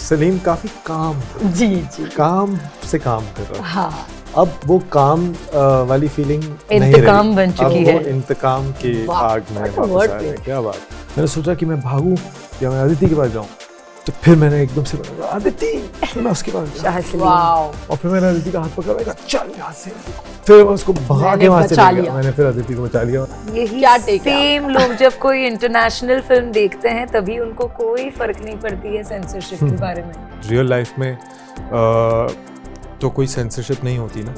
सलीम काफी काम जी जी काम से काम कर रहा है। हाँ, अब वो काम वाली फीलिंग इंतकाम बन चुकी है। वो इंतकाम की आग में वापस आ रहे हैं। क्या बात। मैंने सोचा कि मैं भागूं या मैं अदिति के पास जाऊं, तो फिर मैंने एकदम से बोला अदिति, फिर मैं उसके पास गया और फिर मैंने अदिति का हाथ पकड़ा, मैंने कहा चल यहाँ से, फिर मैं उसको भगा के वहां से ले गया। मैंने फिर अदिति को बचा लिया। यही सेम लोग जब कोई इंटरनेशनल फिल्म देखते हैं तभी उनको कोई फर्क नहीं पड़ती है सेंसरशिप के बारे में। रियल लाइफ में तो कोई सेंसरशिप नहीं होती ना।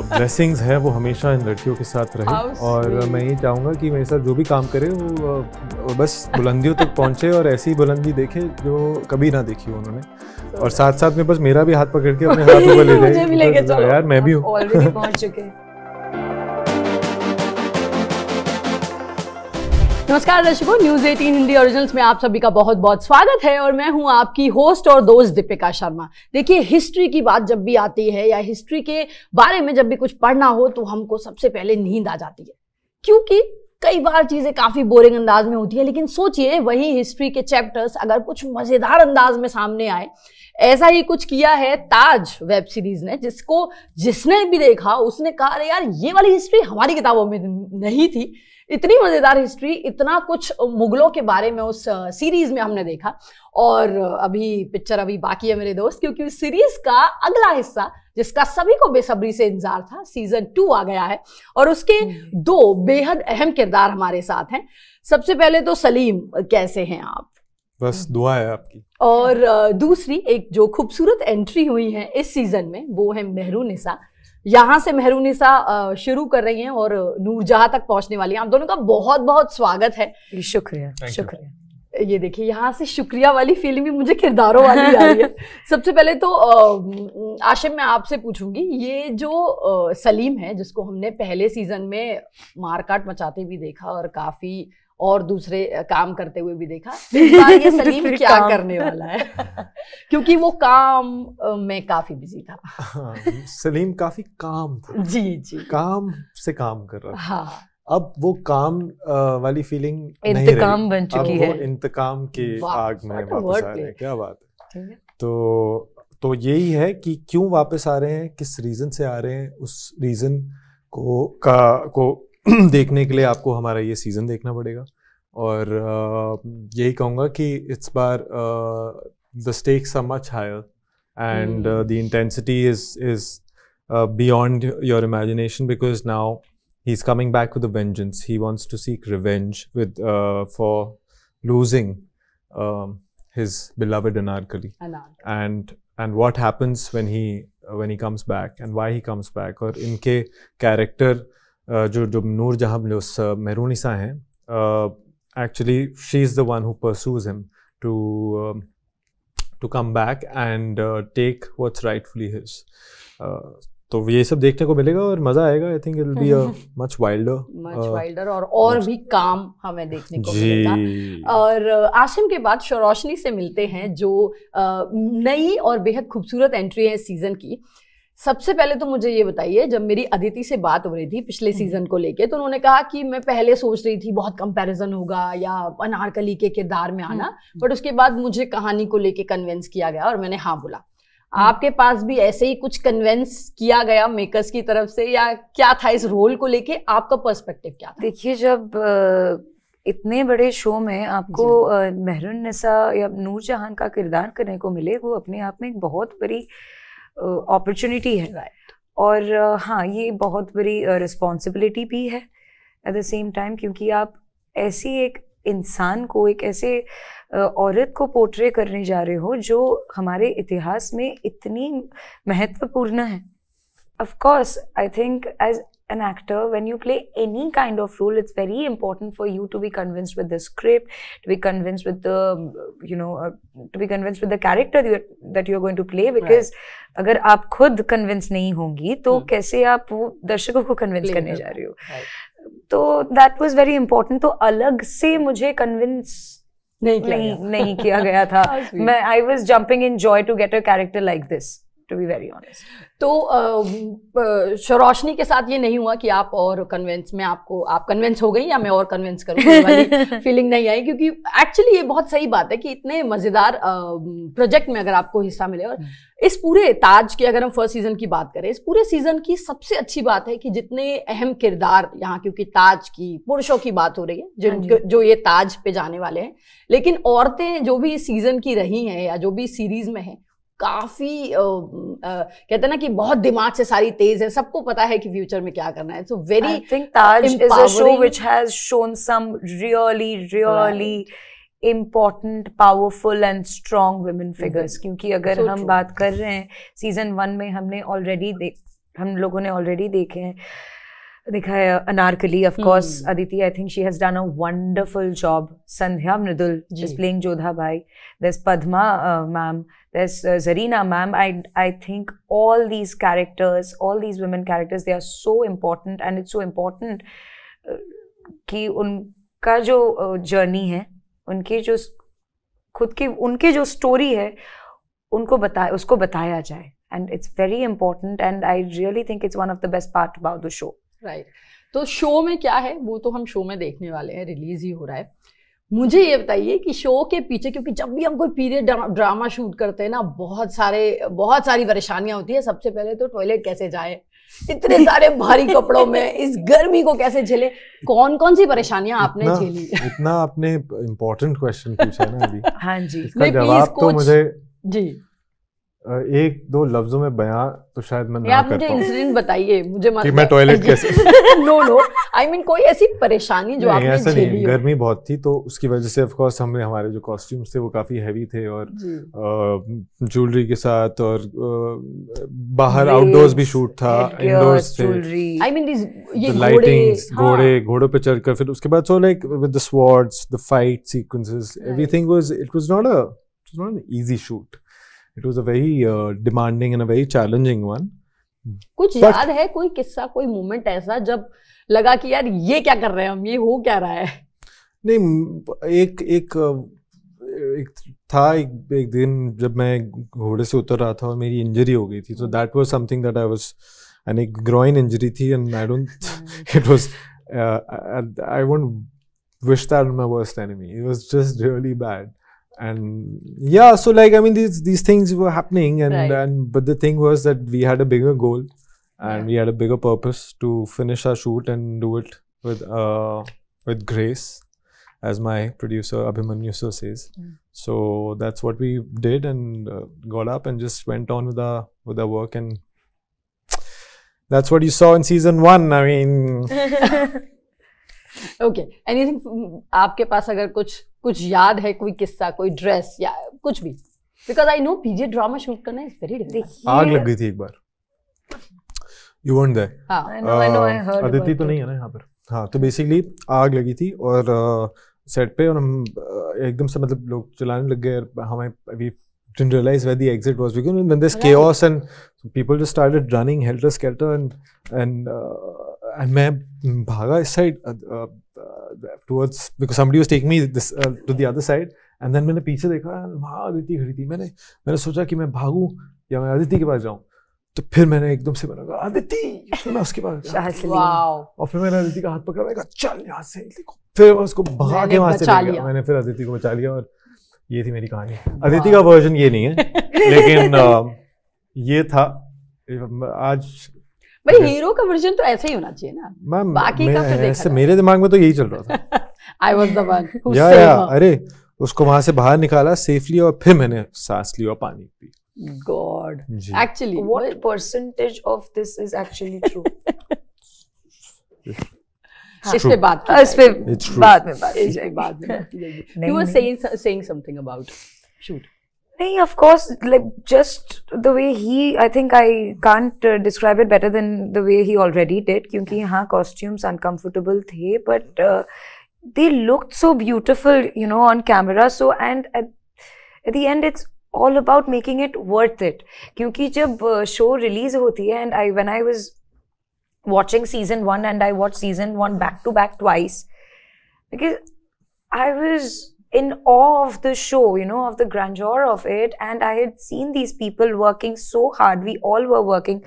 ब्लेसिंग्स है वो हमेशा इन लड़कियों के साथ रहे और मैं ये चाहूँगा कि मेरे साथ जो भी काम करे वो बस बुलंदियों तक पहुँचे और ऐसी बुलंदी देखे जो कभी ना देखी हो उन्होंने, और साथ साथ में बस मेरा भी हाथ पकड़ के अपने हाथों पर ले जाए। यार मैं भी हूँ, ऑलरेडी पहुँच चुके हैं। नमस्कार दर्शकों, न्यूज़ 18 हिंदी ओरिजिनल्स में आप सभी का बहुत बहुत स्वागत है और मैं हूं आपकी होस्ट और दोस्त दीपिका शर्मा। देखिए, हिस्ट्री की बात जब भी आती है या हिस्ट्री के बारे में जब भी कुछ पढ़ना हो तो हमको सबसे पहले नींद आ जाती है, क्योंकि कई बार चीजें काफी बोरिंग अंदाज में होती है। लेकिन सोचिए, वही हिस्ट्री के चैप्टर्स अगर कुछ मजेदार अंदाज में सामने आए। ऐसा ही कुछ किया है ताज वेब सीरीज ने, जिसको जिसने भी देखा उसने कहा अरे यार, ये वाली हिस्ट्री हमारी किताबों में नहीं थी। इतनी मजेदार हिस्ट्री, इतना कुछ मुगलों के बारे में उस सीरीज में हमने देखा। और अभी पिक्चर अभी बाकी है मेरे दोस्त, क्योंकि उस सीरीज का अगला हिस्सा जिसका सभी को बेसब्री से इंतजार था, सीजन 2 आ गया है और उसके 2 बेहद अहम किरदार हमारे साथ हैं। सबसे पहले तो सलीम, कैसे हैं आप? बस दुआ है आपकी। और दूसरी एक जो खूबसूरत एंट्री हुई है इस सीजन में, वो है मेहरुनिसा। यहाँ से मेहरुनिसा शुरू कर रही हैं और नूरजहां तक पहुंचने वाली हैं। आप दोनों का बहुत बहुत स्वागत है। शुक्रिया शुक्रिया। ये देखिए, यहाँ से शुक्रिया वाली फीलिंग भी मुझे किरदारों वाली आ रही है। सबसे पहले तो आशिम, मैं आपसे पूछूंगी, ये जो सलीम है जिसको हमने पहले सीजन में मारकाट मचाते भी देखा और काफी और दूसरे काम करते हुए भी देखा, इस बार ये सलीम क्या करने वाला है? क्योंकि वो काम में काफी बिजी था। हाँ, सलीम काफी काम था। जी जी, काम से काम कर रहा था। हाँ, अब वो काम वाली फीलिंग इंतकाम बन चुकी है। इंतकाम की आग में वापस आ रहे हैं। क्या बात है। तो यही है कि क्यों वापस आ रहे हैं, किस रीजन से आ रहे हैं, उस रीजन को देखने के लिए आपको हमारा ये सीजन देखना पड़ेगा। और यही कहूँगा कि इस बार the stakes are much higher and the intensity is beyond your imagination, because now he is coming back with a vengeance. He wants to seek revenge for losing his beloved Anarkali. And what happens when he comes back and why he comes back. और इनके character जो नूरजहां जो मेहरुनिसा हैं, actually she is the one who pursues him to come back and take what's rightfully his. तो ये सब देखने को मिलेगा और मजा आएगा। I think it will be a much Wilder और भी काम हमें देखने को मिलेगा। और आशिम के बाद रोशनी से मिलते हैं, जो नई और बेहद खूबसूरत एंट्री है इस सीजन की। सबसे पहले तो मुझे ये बताइए, जब मेरी अदिति से बात हो रही थी पिछले सीजन को लेके, तो उन्होंने कहा कि मैं पहले सोच रही थी बहुत कंपैरिजन होगा या अनारकली के किरदार में आना, बट उसके बाद मुझे कहानी को लेके कन्विंस किया गया और मैंने हाँ बोला। आपके पास भी ऐसे ही कुछ कन्विंस किया गया मेकर्स की तरफ से, या क्या था इस रोल को लेके आपका पर्सपेक्टिव क्या था? देखिए, जब इतने बड़े शो में आपको मेहरुनिसा या नूरजहां का किरदार करने को मिले, वो अपने आप में एक बहुत बड़ी अपॉर्चुनिटी है। और हाँ, ये बहुत बड़ी रिस्पॉन्सिबिलिटी भी है एट द सेम टाइम, क्योंकि आप ऐसी एक इंसान को, एक ऐसे औरत को पोर्ट्रे करने जा रहे हो जो हमारे इतिहास में इतनी महत्वपूर्ण है। Of course, I think as an actor, when you play any kind of role, it's very important for you to be convinced with the script, to be convinced with the to be convinced with the character that you're going to play, because अगर आप खुद convince नहीं होंगी तो कैसे आप वो दर्शकों को convince करने जा रही हो? तो that was very important। तो अलग से मुझे convince नहीं किया गया था। मैं I was jumping in joy to get a character like this. to be very honest. तो रोशनी के साथ ये नहीं हुआ कि आप और कन्विंस में आप कन्विंस हो गई या मैं और कन्विंस करूँ वाली फीलिंग नहीं आई, क्योंकि एक्चुअली ये बहुत सही बात है कि इतने मजेदार प्रोजेक्ट में अगर आपको हिस्सा मिले। और इस पूरे ताज की अगर हम फर्स्ट सीजन की बात करें, इस पूरे सीजन की सबसे अच्छी बात है कि जितने अहम किरदार यहाँ, क्योंकि ताज की पुरुषों की बात हो रही है जो ये ताज पे जाने वाले हैं, लेकिन औरतें जो भी इस सीजन की रही हैं या जो भी सीरीज में है, काफी कहते हैं ना कि बहुत दिमाग से सारी तेज है, सबको पता है कि फ्यूचर में क्या करना है। So very I think Taj is a show which has shown some really important, powerful and strong women figures. क्योंकि अगर हम बात कर रहे हैं सीजन 1 में हम लोगों ने ऑलरेडी देखा है Anarkali, of course, Aditi, I think she has done a wonderful job. Sandhya Mridul is playing Jodha Bhai. There's Padma ma'am. There's Zarina ma'am. I think all these characters, all these women characters, they are so important, and it's so important कि उनका जो journey है, उनके जो उनके जो story है, उसको बताया जाए. And it's very important, and I really think it's one of the best part about the show. Right. तो शो में क्या है वो तो हम शो में देखने वाले हैं, रिलीज ही हो रहा है. मुझे ये बताइए कि शो के पीछे, क्योंकि जब भी हम कोई पीरियड ड्रामा शूट करते हैं ना, बहुत सारी परेशानियां होती है. सबसे पहले तो टॉयलेट कैसे जाए, इतने सारे भारी कपड़ों में, इस गर्मी को कैसे झेले, कौन सी परेशानियां आपने झेली? इतना आपने इम्पोर्टेंट क्वेश्चन पूछा ना अभी. हाँ जी, इसका जवाब तो मुझे जी एक दो लफ्जों में बयां तो शायद मैं ना कर पाऊं. मुझे इंसिडेंट बताइए, मुझे कि मैं टॉयलेट कैसे नो आई मीन कोई ऐसी परेशानी जो आपने झेली हो. गर्मी बहुत थी तो उसकी वजह से ऑफ कोर्स हमारे जो कॉस्ट्यूम्स थे वो काफी हैवी थे, और ज्वेलरी के साथ, और बाहर आउटडोर्स भी शूट था, इंडोर्स थे. आई मीन ये लाइटिंग्स, घोड़ों पे चढ़कर, फिर उसके बाद so like with the swords, the fight sequences, everything was not an easy shoot. It was a very demanding and a very challenging one. कुछ याद है कोई किस्सा, कोई मोमेंट ऐसा जब लगा कि यार ये क्या कर रहे हैं हम, ये हो क्या रहा है? नहीं, एक दिन जब मैं घोड़े से उतर रहा था और मेरी इंजरी हो गई थी. So that was something that I was, and एक groin इंजरी थी, and I don't it was I won't wish that on my worst enemy. It was just really bad. And yeah, so like I mean these things were happening, and but the thing was that we had a bigger goal, and we had a bigger purpose to finish our shoot and do it with grace, as my producer Abhimanyu sir says. So that's what we did, and got up and just went on with our work, and that's what you saw in season 1. I mean Okay, anything आपके पास अगर कुछ याद है, कोई किस्सा, कोई dress या कुछ भी? Because I know PG drama shoot करना is very difficult. आग लग गई थी एक बार. You weren't there. I know, I heard. Aditi तो नहीं है ना यहाँ पर. हाँ, तो बेसिकली आग लगी थी और सेट पे, और हम एकदम से मतलब लोग चलाने लग गए. हमें we didn't realize where the exit was, because when there's chaos and people just started running helter skelter, and मैं भागा इस side towards, because somebody was taking me this to the other side, and then मैंने पीछे देखा, वहाँ अदिति खड़ी थी. मैंने सोचा कि मैं भागूं या मैं अदिति के पास जाऊं. तो फिर मैंने एकदम से मैंने कहा अदिति, मैं उसके पास गया, और फिर मैंने अदिति का हाथ पकड़ा, मैंने कहा चल यहाँ से. फिर मैं उसको भगा के वहां से ले गया. मैंने फिर अदिति को बचा लिया, और ये थी मेरी कहानी. अदिति का वर्जन ये नहीं है, लेकिन ये था. आज भाई हीरो का वर्जन तो ऐसा ही होना चाहिए ना. बाकी का फिर देखा, मेरे दिमाग में तो यही चल रहा था. I was the one who saved her. अरे उसको वहां से बाहर निकाला सेफली, और फिर मैंने सांस लिया, पानी P. God, actually, what percentage of this is actually true? इस पे बात में You were saying something about shoot. नहीं, of course, like just the way I think I can't describe it better than the way he already did, क्योंकि हाँ costumes uncomfortable थे, but they looked so beautiful, you know, on camera. So and at the end it's all about making it worth it. क्योंकि जब show release होती है, and when I was watching season 1, and I watched season 1 back to back twice, because I was in awe of the show, you know, of the grandeur of it. And I had seen these people working so hard. We all were working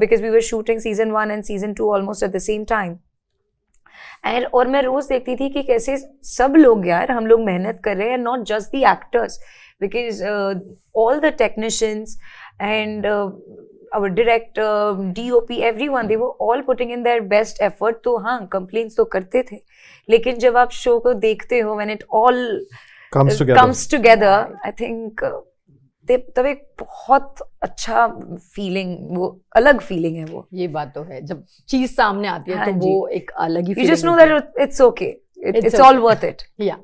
because we were shooting season 1 and season 2 almost at the same time. And और मैं रोज देखती थी कि कैसे सब लोग यार हम लोग मेहनत कर रहे हैं, not just the actors, because all the technicians and our director, DOP, everyone, they were all putting in their best effort. तो हाँ, complaints तो करते थे, लेकिन जब आप शो को देखते हो, when it all comes together, I think तब एक बहुत अच्छा फीलिंग, वो अलग फीलिंग है वो. ये बात तो है, जब चीज सामने आती है तो वो एक अलग ही feeling. You just know that it's okay, it's all worth it. Yeah.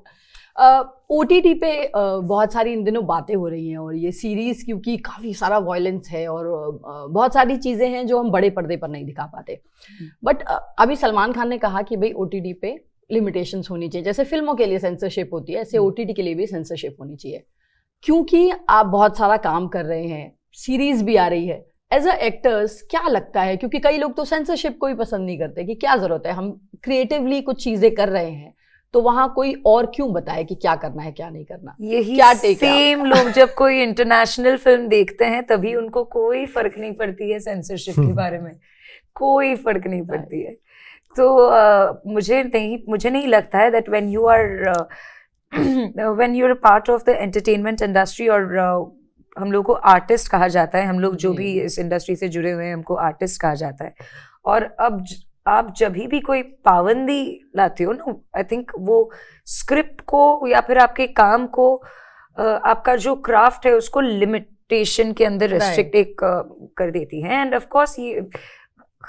OTT पे बहुत सारी इन दिनों बातें हो रही हैं, और ये सीरीज क्योंकि काफ़ी सारा वायलेंस है और बहुत सारी चीज़ें हैं जो हम बड़े पर्दे पर नहीं दिखा पाते. बट अभी सलमान खान ने कहा कि भाई OTT पे लिमिटेशंस होनी चाहिए. जैसे फिल्मों के लिए सेंसरशिप होती है, ऐसे OTT के लिए भी सेंसरशिप होनी चाहिए. क्योंकि आप बहुत सारा काम कर रहे हैं, सीरीज भी आ रही है, एज अ एक्टर्स क्या लगता है? क्योंकि कई लोग तो सेंसरशिप को भी पसंद नहीं करते कि क्या ज़रूरत है, हम क्रिएटिवली कुछ चीज़ें कर रहे हैं तो वहां कोई और क्यों बताए कि क्या करना है क्या नहीं करना. यही क्या सेम लोग जब कोई इंटरनेशनल फिल्म देखते हैं तभी उनको कोई फर्क नहीं पड़ती है सेंसरशिप के बारे में, कोई फर्क नहीं पड़ती है. तो मुझे नहीं लगता है that when you are part of the entertainment industry, और हम लोग को आर्टिस्ट कहा जाता है, हम लोग जो भी इस इंडस्ट्री से जुड़े हुए हैं हमको आर्टिस्ट कहा जाता है. और अब आप जब भी कोई पाबंदी लाते हो ना, आई थिंक वो स्क्रिप्ट को या फिर आपके काम को, आपका जो क्राफ्ट है उसको लिमिटेशन के अंदर रेस्ट्रिक्ट कर देती है. एंड ऑफ कोर्स ये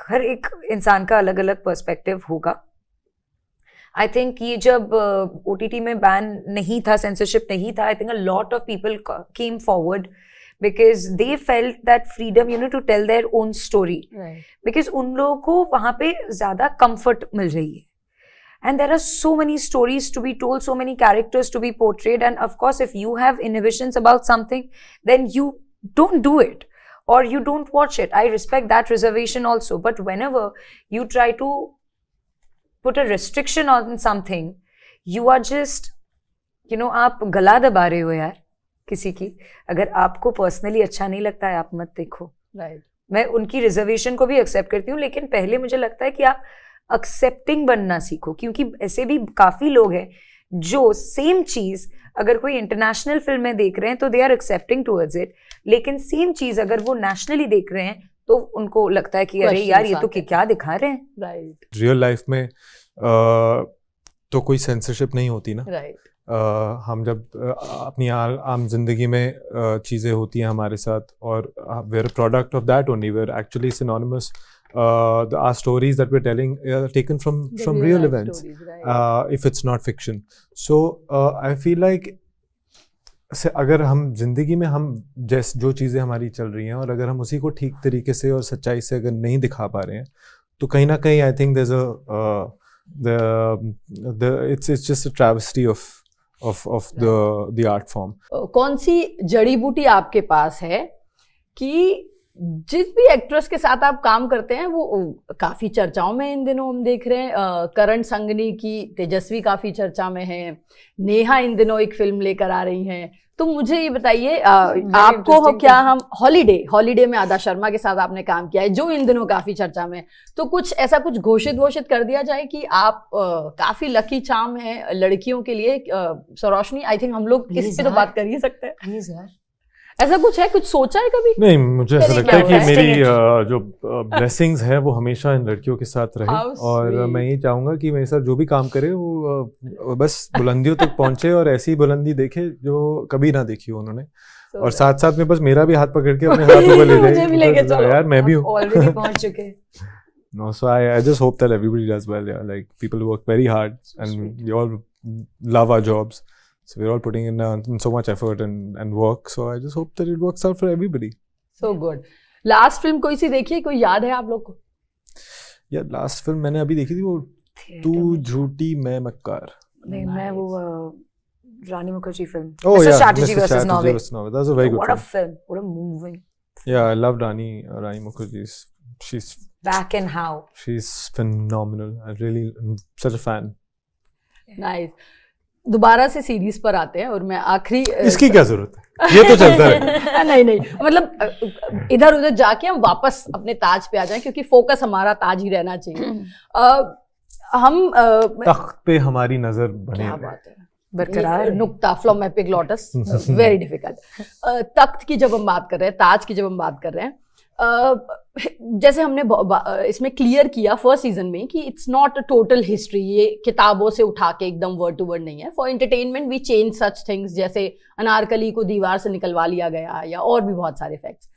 हर एक इंसान का अलग अलग पर्सपेक्टिव होगा. आई थिंक ये जब OTT में बैन नहीं था, सेंसरशिप नहीं था, I think a lot of people came forward because they felt that freedom, you know, to tell their own story. Right. Because उन लोगों को वहाँ पे ज़्यादा comfort मिल रही है. And there are so many stories to be told, so many characters to be portrayed. And of course, if you have inhibitions about something, then you don't do it or you don't watch it. I respect that reservation also. But whenever you try to put a restriction on something, you are just, you know, आप गला दबा रहे हो यार किसी की. अगर आपको पर्सनली अच्छा नहीं लगता है आप मत देखो. राइट. मैं उनकी रिजर्वेशन को भी एक्सेप्ट करती हूँ, लेकिन पहले मुझे लगता है कि आप एक्सेप्टिंग बनना सीखो, क्योंकि ऐसे भी काफी लोग हैं जो सेम चीज अगर कोई इंटरनेशनल फिल्म में देख रहे हैं तो they are accepting towards it, लेकिन सेम चीज अगर वो नेशनली देख रहे हैं तो उनको लगता है कि अरे यार ये तो क्या दिखा रहे हैं. राइट. रियल लाइफ में तो कोई सेंसरशिप नहीं होती ना. राइट. हम जब अपनी आम जिंदगी में चीज़ें होती हैं हमारे साथ, और we're a product of that only, we're actually synonymous. Our stories that we're telling are taken from real events, stories, right. If it's not fiction. So I feel like अगर हम जिंदगी में हम जो चीज़ें हमारी चल रही हैं और अगर हम उसी को ठीक तरीके से और सच्चाई से अगर नहीं दिखा पा रहे हैं तो कहीं ना कहीं I think it's just a travesty of the art form. कौन सी जड़ी बूटी आपके पास है कि जिस भी एक्ट्रेस के साथ आप काम करते हैं वो काफी चर्चाओं में इन दिनों हम देख रहे हैं. करण संगनी की तेजस्वी काफी चर्चा में है, नेहा इन दिनों एक फिल्म लेकर आ रही हैं. तो मुझे ये बताइए आपको क्या हम हॉलीडे में आदा शर्मा के साथ आपने काम किया है जो इन दिनों काफी चर्चा में, तो कुछ ऐसा कुछ घोषित कर दिया जाए कि आप काफी लकी चार्म है लड़कियों के लिए. सरोशनी आई थिंक हम लोग इस पे तो बात कर ही सकते हैं. ऐसा कुछ है, कुछ सोचा है कभी? नहीं, मुझे ऐसा लगता है कि मेरी जो ब्लेसिंग्स है वो हमेशा इन लड़कियों के साथ रहे, और मैं ये चाहूंगा कि मेरे साथ जो भी काम करे वो बस बुलंदियों तक पहुंचे और ऐसी बुलंदी देखे जो कभी ना देखी हो उन्होंने, और साथ साथ में बस मेरा भी हाथ पकड़ के अपने हाथ ऊपर ले जाए. यार मैं भी हूँ, ऑलरेडी पहुंच चुके. No, so I just hope that everybody does well. Yeah, like people work very hard and we all love our jobs. So we're all putting in so much effort and work. So I just hope that it works out for everybody. So good. Last film कोई सी देखी है, कोई याद है आप लोग को? Yeah, last film मैंने अभी देखी थी वो तू झूठी मैं मक्कार. नहीं, मैं वो रानी Mukherjee film. Oh yeah, Mr. Chatterjee versus Norway. That was a very good film. What a film. What a moving. Yeah, I love Rani Mukherjee. She's back and how. She's phenomenal. I'm such a fan. Nice. दोबारा से series पर आते हैं और मैं आखिरी इसकी क्या जरूरत है, ये तो चलता है। नहीं मतलब इधर उधर जाके हम वापस अपने ताज पे आ जाएं, क्योंकि फोकस हमारा ताज ही रहना चाहिए। हम तख्त पे हमारी नजर बने, क्या बात है, बरकरार नुक्ता फ्रॉम एपिग्लॉटस, वेरी डिफिकल्ट। तख्त की जब हम बात कर रहे हैं, ताज की जब हम बात कर रहे हैं, जैसे हमने इसमें क्लियर किया फर्स्ट सीजन में कि it's not a total history, ये किताबों से उठा के एकदम वर्ड टू वर्ड नहीं है। For entertainment we change such things, जैसे अनारकली को दीवार से निकलवा लिया गया या और भी बहुत सारे फैक्ट्स।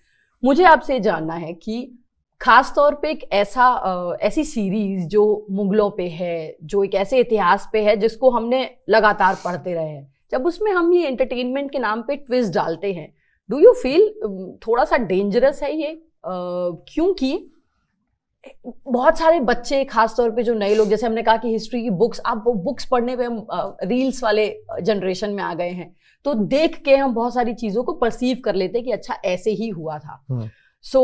मुझे आपसे जानना है कि खास तौर पे एक ऐसी सीरीज जो मुगलों पे है, जो एक ऐसे इतिहास पे है जिसको हमने लगातार पढ़ते रहे हैं, जब उसमें हम ये एंटरटेनमेंट के नाम पे ट्विस्ट डालते हैं, डू यू फील थोड़ा सा डेंजरस है ये? क्योंकि बहुत सारे बच्चे, खास तौर पे जो नए लोग, जैसे हमने कहा कि हिस्ट्री की बुक्स, आप बुक्स पढ़ने पे हम रील्स वाले जनरेशन में आ गए हैं, तो देख के हम बहुत सारी चीजों को परसीव कर लेते हैं कि अच्छा ऐसे ही हुआ था। सो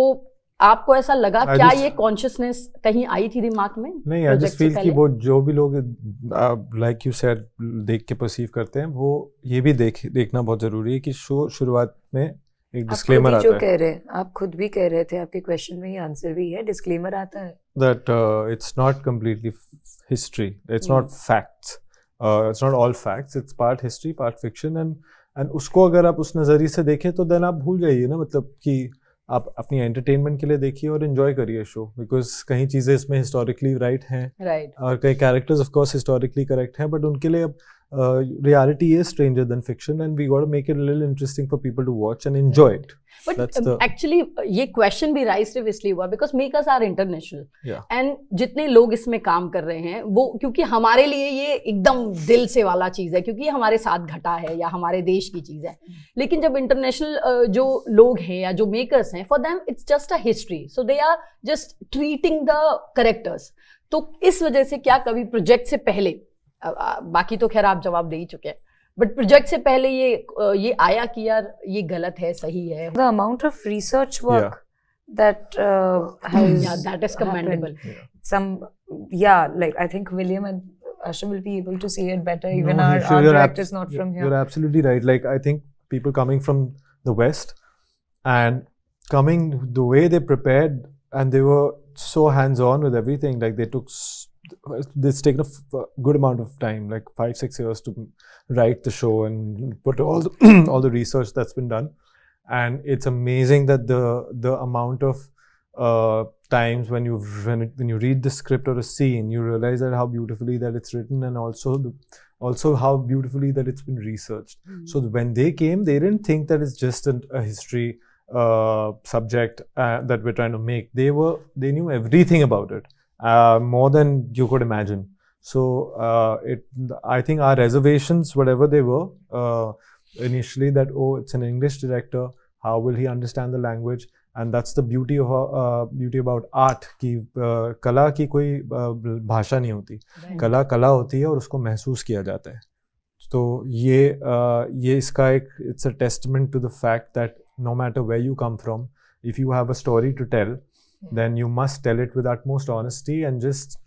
आपको ऐसा लगा, क्या ये कॉन्शियसनेस कहीं आई थी दिमाग में? नहीं, आई जस्ट फील कि वो जो भी लोग लाइक यू सेड देख के परसीव करते हैं, वो ये भी देखना बहुत जरूरी है कि शो शुरुआत में एक डिस्क्लेमर आता है। जो कह रहे हैं, आप खुद भी कह रहे थे, आपके क्वेश्चन में ही आंसर भी है, डिस्क्लेमर आता है that it's not completely history, it's not facts, it's not all facts, it's part history, part fiction, and उसको अगर आप उस नज़रिए से देखें तो देन आप भूल जाइए ना, मतलब कि आप अपनी एंटरटेनमेंट के लिए देखिए और एंजॉय करिए शो, बिकॉज कहीं चीज़ें इसमें हिस्टोरिकली राइट हैं और कई characters of course historically correct हैं, बट उनके लिए अब reality is stranger than fiction and we got to make it a little interesting for people to watch and enjoy it. But actually ये question भी rise सिर्फ इसलिए हुआ because makers are international and जितने लोग इसमें काम कर रहे हैं वो, क्योंकि हमारे लिए ये एकदम दिल से वाला चीज़ है, क्योंकि हमारे साथ घटा है या हमारे देश की चीज़ है, लेकिन जब इंटरनेशनल जो लोग हैं या जो मेकर्स हैं, for them it's just a history, so they are just treating the characters. तो इस वजह से क्या कभी प्रोजेक्ट से पहले, बाकी तो खैर आप जवाब दे ही चुके हैं, बट प्रोजेक्ट से पहले ये आया कि यार ये गलत है, सही है? The amount of research work that has that is commendable. Like I think William and Ashram will be able to see it better. Even our director is not from here. You're absolutely right. Like I think people coming from the West and coming the way they prepared, and they were so hands-on with everything. Like it's taken a good amount of time, like 5-6 years to write the show and put all the research that's been done, and it's amazing that the amount of times when you read the script or a scene, you realize that how beautifully that it's written, and also how beautifully that it's been researched. So when they came, they didn't think that it's just a history subject that we're trying to make. They knew everything about it. More than you could imagine. So I think our reservations, whatever they were initially, that it's an English director, how will he understand the language? And that's the beauty about art, कि कला की कोई भाषा नहीं होती, कला होती है और उसको महसूस किया जाता है। तो ये इसका एक it's a testament to the fact that no matter where you come from, if you have a story to tell, then you must tell it with utmost honesty and just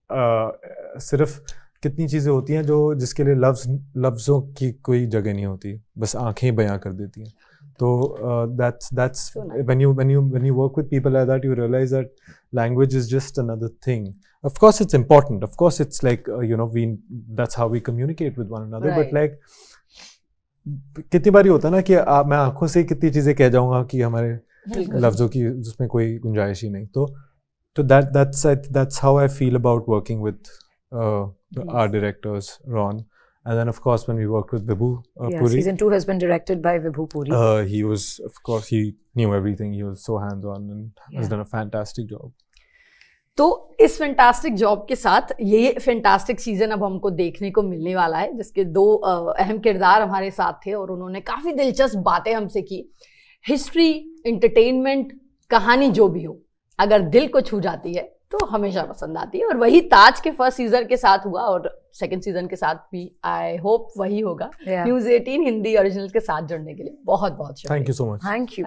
सिर्फ कितनी चीज़ें होती हैं जिसके लिए लफ्ज़ों की कोई जगह नहीं होती, बस आंखें बयां कर देती हैं। तो that's so nice. when you work with people like that, you realize that language is just another thing. Of course it's important, of course it's like that's how we communicate with one another, right. But like कितनी बारी होता है ना कि मैं आंखों से कितनी चीज़ें कह जाऊँगा कि हमारे लफ्ज़ों की जिसमें कोई गुंजाइश ही नहीं। तो that's how I feel about working with our directors, Ron, and then of course when we worked with Vibhu Puri. Season 2 has been directed by Vibhu Puri. He knew everything. He was so hands-on and has done a fantastic job. तो इस fantastic job के साथ ये fantastic season अब हमको देखने को मिलने वाला है, जिसके 2 अहम किरदार हमारे साथ थे और उन्होंने काफ़ी दिलचस्प बातें हमसे की। हिस्ट्री, एंटरटेनमेंट, कहानी जो भी हो, अगर दिल को छू जाती है तो हमेशा पसंद आती है, और वही ताज के फर्स्ट सीजन के साथ हुआ और सेकंड सीजन के साथ भी आई होप वही होगा। न्यूज़ 18 हिंदी ओरिजिनल के साथ जुड़ने के लिए बहुत बहुत शुक्रिया। Thank you so much. Thank you.